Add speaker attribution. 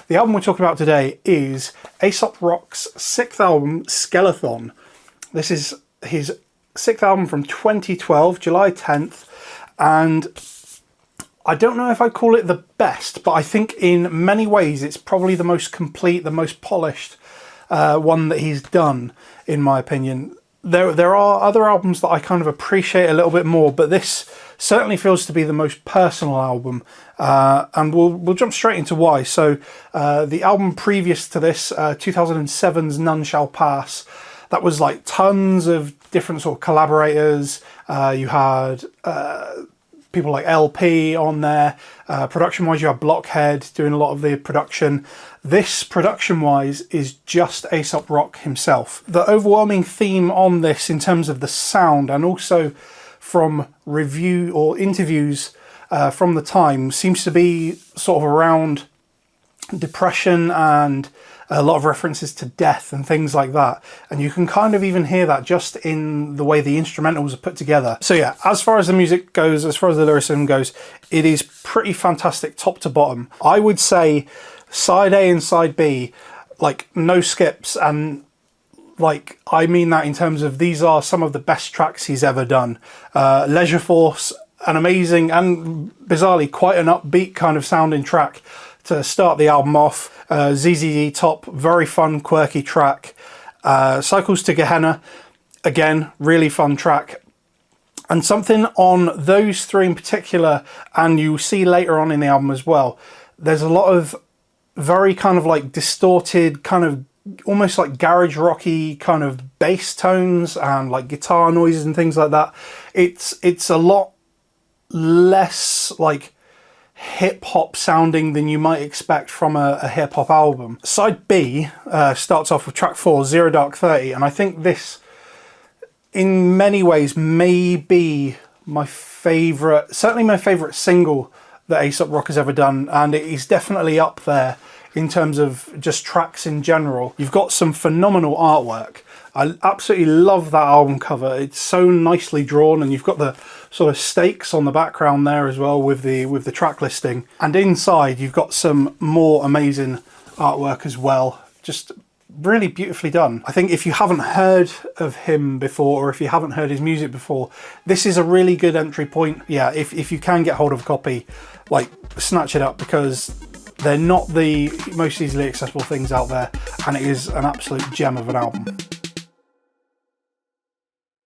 Speaker 1: The album we're talking about today is Aesop Rock's 6th album, Skelethon. This is his 6th album from 2012, July 10th, and I don't know if I'd call it the best, but I think in many ways it's probably the most complete, the most polished one that he's done, in my opinion. There are other albums that I kind of appreciate a little bit more, but this certainly feels to be the most personal album, and we'll jump straight into why. So the album previous to this, 2007's None Shall Pass, that was like tons of different sort of collaborators. You had people like LP on there. Production-wise, you have Blockhead doing a lot of the production. This, production-wise, is just Aesop Rock himself. The overwhelming theme on this, in terms of the sound, and also from review or interviews from the time, seems to be sort of around depression and a lot of references to death and things like that. And you can kind of even hear that just in the way the instrumentals are put together. So yeah, as far as the music goes, as far as the lyricism goes, it is pretty fantastic top to bottom. I would say side A and side B, like no skips, and like I mean that in terms of these are some of the best tracks he's ever done. Leisure Force, an amazing and bizarrely quite an upbeat kind of sounding track to start the album off. ZZZ Top, very fun, quirky track. Cycles to Gehenna, again, really fun track. And something on those three in particular, and you'll see later on in the album as well, there's a lot of very kind of like distorted, kind of almost like garage rocky kind of bass tones and like guitar noises and things like that. It's a lot less like hip-hop sounding than you might expect from a hip-hop album. Side B starts off with track 4, Zero Dark 30, and I think this in many ways may be my favourite, certainly my favourite single that Aesop Rock has ever done, and it is definitely up there in terms of just tracks in general. You've got some phenomenal artwork. I absolutely love that album cover. It's so nicely drawn, and you've got the sort of stakes on the background there as well with the track listing. And inside you've got some more amazing artwork as well. Just really beautifully done. I think if you haven't heard of him before, or if you haven't heard his music before, this is a really good entry point. Yeah, if you can get hold of a copy, like snatch it up, because they're not the most easily accessible things out there, and it is an absolute gem of an album.